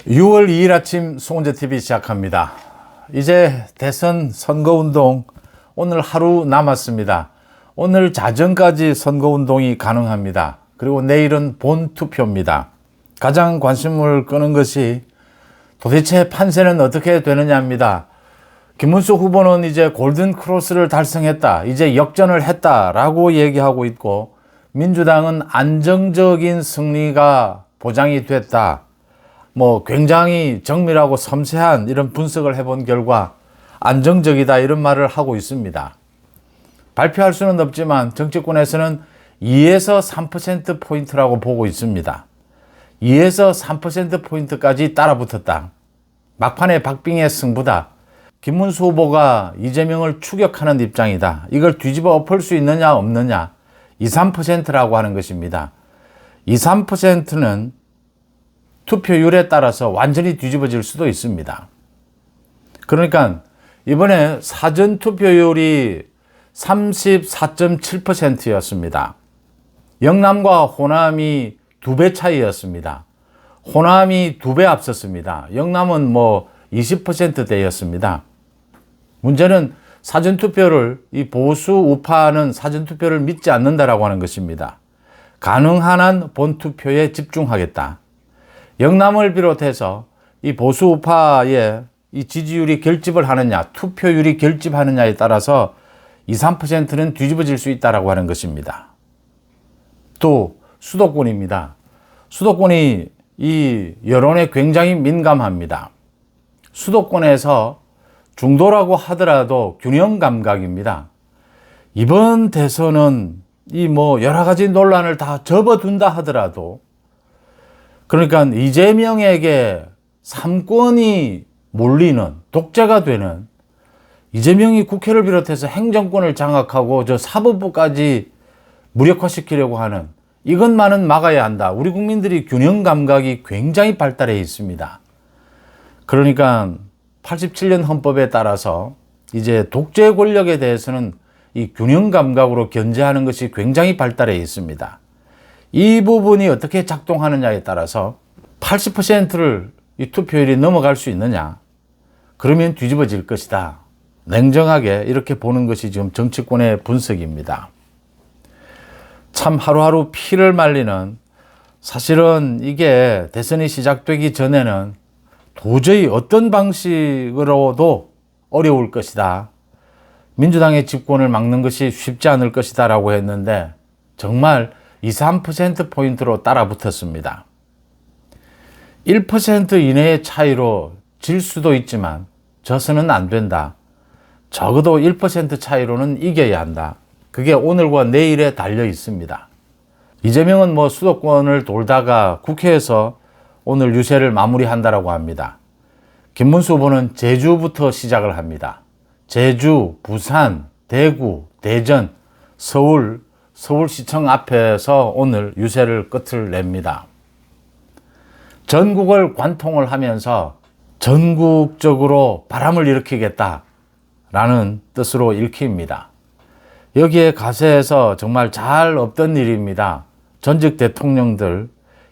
6월 2일 아침 송은재TV 시작합니다. 이제 대선 선거운동 오늘 하루 남았습니다. 오늘 자정까지 선거운동이 가능합니다. 그리고 내일은 본투표입니다. 가장 관심을 끄는 것이 도대체 판세는 어떻게 되느냐입니다. 김문수 후보는 이제 골든크로스를 달성했다, 이제 역전을 했다라고 얘기하고 있고, 민주당은 안정적인 승리가 보장이 됐다, 굉장히 정밀하고 섬세한 이런 분석을 해본 결과 안정적이다, 이런 말을 하고 있습니다. 발표할 수는 없지만 정치권에서는 2에서 3%포인트라고 보고 있습니다. 2에서 3%포인트까지 따라붙었다. 막판에 박빙의 승부다. 김문수 후보가 이재명을 추격하는 입장이다. 이걸 뒤집어 엎을 수 있느냐 없느냐, 2, 3%라고 하는 것입니다. 2, 3%는 투표율에 따라서 완전히 뒤집어질 수도 있습니다. 그러니까 이번에 사전투표율이 34.7%였습니다. 영남과 호남이 2배 차이였습니다. 호남이 2배 앞섰습니다. 영남은 20%대였습니다. 문제는 사전투표를, 이 보수 우파는 사전투표를 믿지 않는다라고 하는 것입니다. 가능한 한 본투표에 집중하겠다. 영남을 비롯해서 이 보수 우파의 이 지지율이 결집을 하느냐, 투표율이 결집하느냐에 따라서 2, 3%는 뒤집어질 수 있다라고 하는 것입니다. 또 수도권입니다. 수도권이 이 여론에 굉장히 민감합니다. 수도권에서 중도라고 하더라도 균형 감각입니다. 이번 대선은 여러 가지 논란을 다 접어둔다 하더라도, 그러니까 이재명에게 3권이 몰리는, 독재가 되는, 이재명이 국회를 비롯해서 행정권을 장악하고 사법부까지 무력화시키려고 하는, 이것만은 막아야 한다. 우리 국민들이 균형 감각이 굉장히 발달해 있습니다. 그러니까 87년 헌법에 따라서 이제 독재 권력에 대해서는 이 균형 감각으로 견제하는 것이 굉장히 발달해 있습니다. 이 부분이 어떻게 작동하느냐에 따라서 80%를 이 투표율이 넘어갈 수 있느냐, 그러면 뒤집어질 것이다. 냉정하게 이렇게 보는 것이 지금 정치권의 분석입니다. 참 하루하루 피를 말리는, 사실은 이게 대선이 시작되기 전에는 도저히 어떤 방식으로도 어려울 것이다, 민주당의 집권을 막는 것이 쉽지 않을 것이다 라고 했는데 정말 2, 3%포인트로 따라붙었습니다. 1% 이내의 차이로 질 수도 있지만 져서는 안 된다. 적어도 1% 차이로는 이겨야 한다. 그게 오늘과 내일에 달려 있습니다. 이재명은 수도권을 돌다가 국회에서 오늘 유세를 마무리한다라고 합니다. 김문수 후보는 제주부터 시작을 합니다. 제주, 부산, 대구, 대전, 서울, 서울시청 앞에서 오늘 유세를 끝을 냅니다. 전국을 관통을 하면서 전국적으로 바람을 일으키겠다라는 뜻으로 읽힙니다. 여기에 가세해서 정말 잘 없던 일입니다. 전직 대통령들,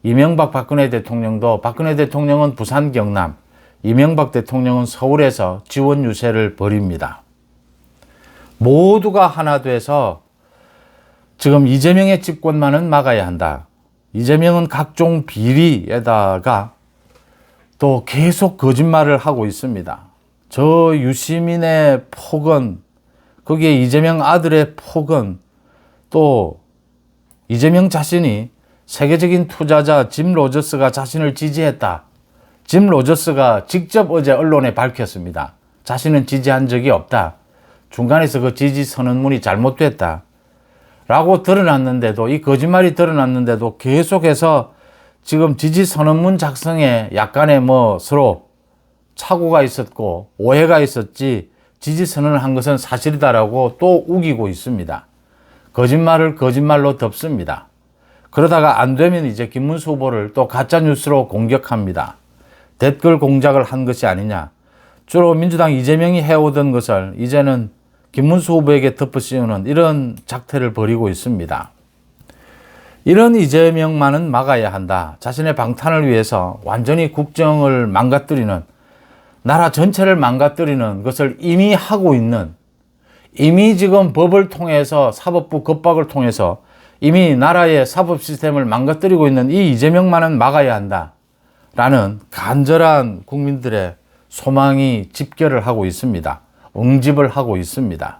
이명박 박근혜 대통령도, 박근혜 대통령은 부산 경남, 이명박 대통령은 서울에서 지원 유세를 벌입니다. 모두가 하나 돼서 지금 이재명의 집권만은 막아야 한다. 이재명은 각종 비리에다가 또 계속 거짓말을 하고 있습니다. 저 유시민의 폭언, 거기에 이재명 아들의 폭언, 또 이재명 자신이 세계적인 투자자 짐 로저스가 자신을 지지했다. 짐 로저스가 직접 어제 언론에 밝혔습니다. 자신은 지지한 적이 없다. 중간에서 그 지지 선언문이 잘못됐다. 라고 드러났는데도, 이 거짓말이 드러났는데도 계속해서 지금 지지 선언문 작성에 약간의 서로 착오가 있었고 오해가 있었지, 지지 선언을 한 것은 사실이다라고 또 우기고 있습니다. 거짓말을 거짓말로 덮습니다. 그러다가 안 되면 이제 김문수 후보를 또 가짜뉴스로 공격합니다. 댓글 공작을 한 것이 아니냐. 주로 민주당 이재명이 해오던 것을 이제는 김문수 후보에게 덮어씌우는 이런 작태를 벌이고 있습니다. 이런 이재명만은 막아야 한다. 자신의 방탄을 위해서 완전히 국정을 망가뜨리는, 나라 전체를 망가뜨리는 것을 이미 하고 있는, 이미 지금 법을 통해서, 사법부 겁박을 통해서 이미 나라의 사법 시스템을 망가뜨리고 있는 이 이재명만은 막아야 한다 라는 간절한 국민들의 소망이 집결을 하고 있습니다. 응집을 하고 있습니다.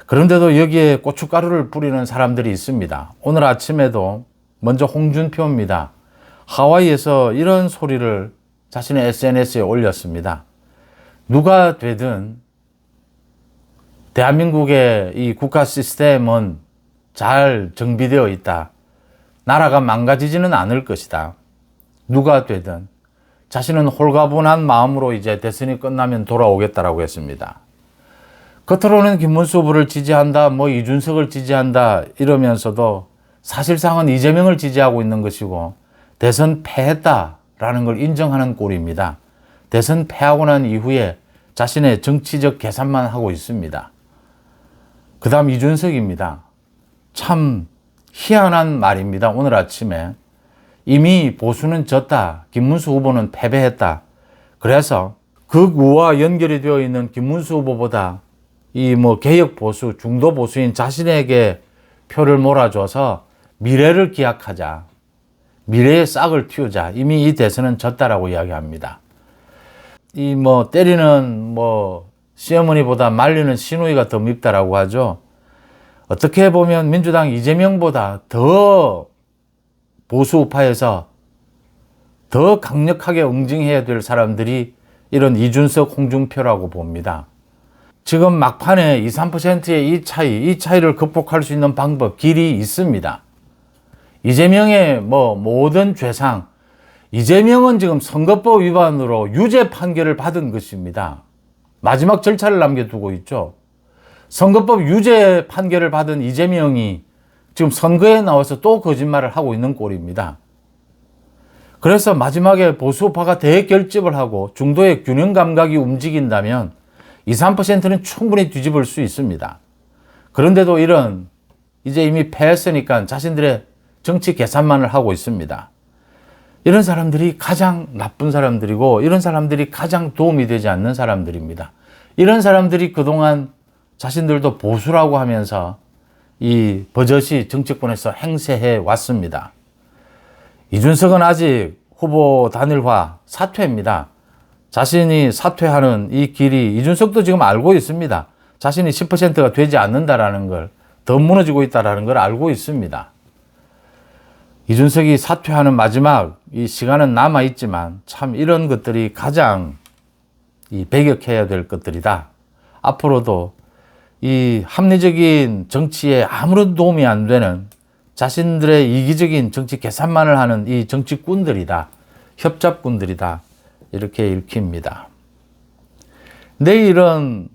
그런데도 여기에 고춧가루를 뿌리는 사람들이 있습니다. 오늘 아침에도 먼저 홍준표입니다. 하와이에서 이런 소리를 자신의 SNS에 올렸습니다. 누가 되든 대한민국의 이 국가 시스템은 잘 정비되어 있다. 나라가 망가지지는 않을 것이다. 누가 되든 자신은 홀가분한 마음으로 이제 대선이 끝나면 돌아오겠다라고 했습니다. 겉으로는 김문수 후보를 지지한다, 이준석을 지지한다 이러면서도 사실상은 이재명을 지지하고 있는 것이고 대선 패했다라는 걸 인정하는 꼴입니다. 대선 패하고 난 이후에 자신의 정치적 계산만 하고 있습니다. 그 다음 이준석입니다. 참 희한한 말입니다. 오늘 아침에 이미 보수는 졌다. 김문수 후보는 패배했다. 그래서 극우와 연결이 되어 있는 김문수 후보보다 이 개혁 보수, 중도 보수인 자신에게 표를 몰아줘서 미래를 기약하자. 미래의 싹을 틔우자. 이미 이 대선은 졌다라고 이야기합니다. 이 때리는 시어머니보다 말리는 시누이가 더 밉다라고 하죠. 어떻게 보면 민주당 이재명보다 더 보수 우파에서 더 강력하게 응징해야 될 사람들이 이런 이준석, 홍준표라고 봅니다. 지금 막판에 2, 3%의 이 차이를 극복할 수 있는 방법, 길이 있습니다. 이재명의 모든 죄상, 이재명은 지금 선거법 위반으로 유죄 판결을 받은 것입니다. 마지막 절차를 남겨두고 있죠. 선거법 유죄 판결을 받은 이재명이 지금 선거에 나와서 또 거짓말을 하고 있는 꼴입니다. 그래서 마지막에 보수파가 대결집을 하고 중도의 균형 감각이 움직인다면 2, 3%는 충분히 뒤집을 수 있습니다. 그런데도 이제 이미 패했으니까 자신들의 정치 계산만을 하고 있습니다. 이런 사람들이 가장 나쁜 사람들이고 이런 사람들이 가장 도움이 되지 않는 사람들입니다. 이런 사람들이 그동안 자신들도 보수라고 하면서 이 버젓이 정치권에서 행세해 왔습니다. 이준석은 아직 후보 단일화 사퇴입니다. 자신이 사퇴하는 이 길이 이준석도 지금 알고 있습니다. 자신이 10%가 되지 않는다라는 걸, 더 무너지고 있다라는 걸 알고 있습니다. 이준석이 사퇴하는 마지막 이 시간은 남아 있지만 참 이런 것들이 가장 배격해야 될 것들이다. 앞으로도 이 합리적인 정치에 아무런 도움이 안 되는 자신들의 이기적인 정치 계산만을 하는 이 정치꾼들이다. 협잡꾼들이다. 이렇게 읽힙니다. 내일은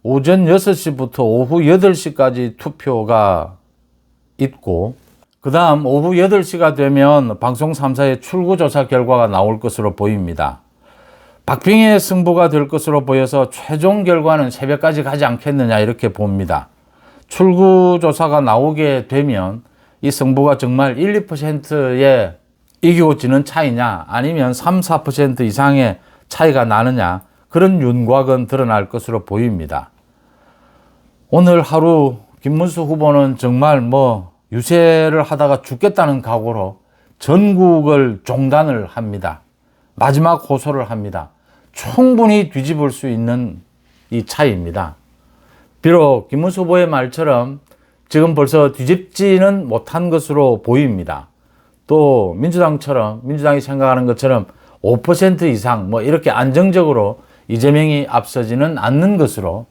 오전 6시부터 오후 8시까지 투표가 있고 그 다음 오후 8시가 되면 방송 3사의 출구조사 결과가 나올 것으로 보입니다. 박빙의 승부가 될 것으로 보여서 최종 결과는 새벽까지 가지 않겠느냐 이렇게 봅니다. 출구조사가 나오게 되면 이 승부가 정말 1, 2%의 이기고 지는 차이냐 아니면 3, 4% 이상의 차이가 나느냐 그런 윤곽은 드러날 것으로 보입니다. 오늘 하루 김문수 후보는 정말 유세를 하다가 죽겠다는 각오로 전국을 종단을 합니다. 마지막 호소를 합니다. 충분히 뒤집을 수 있는 이 차이입니다. 비록 김문수 후보의 말처럼 지금 벌써 뒤집지는 못한 것으로 보입니다. 또 민주당이 생각하는 것처럼 5% 이상 이렇게 안정적으로 이재명이 앞서지는 않는 것으로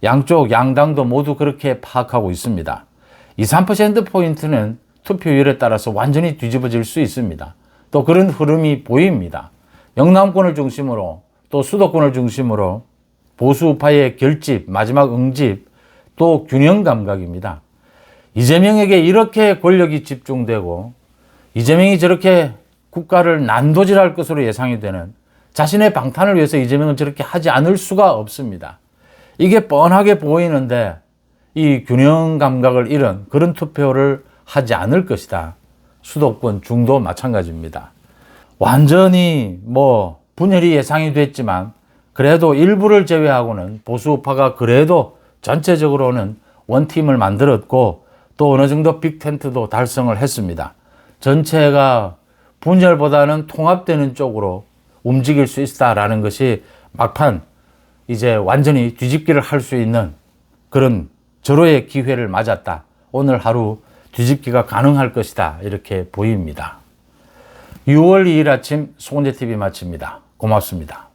양쪽 양당도 모두 그렇게 파악하고 있습니다. 2, 3%포인트는 투표율에 따라서 완전히 뒤집어질 수 있습니다. 또 그런 흐름이 보입니다. 영남권을 중심으로 또 수도권을 중심으로 보수우파의 결집, 마지막 응집, 또 균형 감각입니다. 이재명에게 이렇게 권력이 집중되고 이재명이 저렇게 국가를 난도질할 것으로 예상이 되는 자신의 방탄을 위해서 이재명은 저렇게 하지 않을 수가 없습니다. 이게 뻔하게 보이는데 이 균형 감각을 잃은 그런 투표를 하지 않을 것이다. 수도권 중도 마찬가지입니다. 완전히 분열이 예상이 됐지만 그래도 일부를 제외하고는 보수파가 그래도 전체적으로는 원팀을 만들었고 또 어느 정도 빅텐트도 달성을 했습니다. 전체가 분열보다는 통합되는 쪽으로 움직일 수 있다라는 것이 막판 이제 완전히 뒤집기를 할 수 있는 그런 절호의 기회를 맞았다. 오늘 하루 뒤집기가 가능할 것이다. 이렇게 보입니다. 6월 2일 아침 송은재TV 마칩니다. 고맙습니다.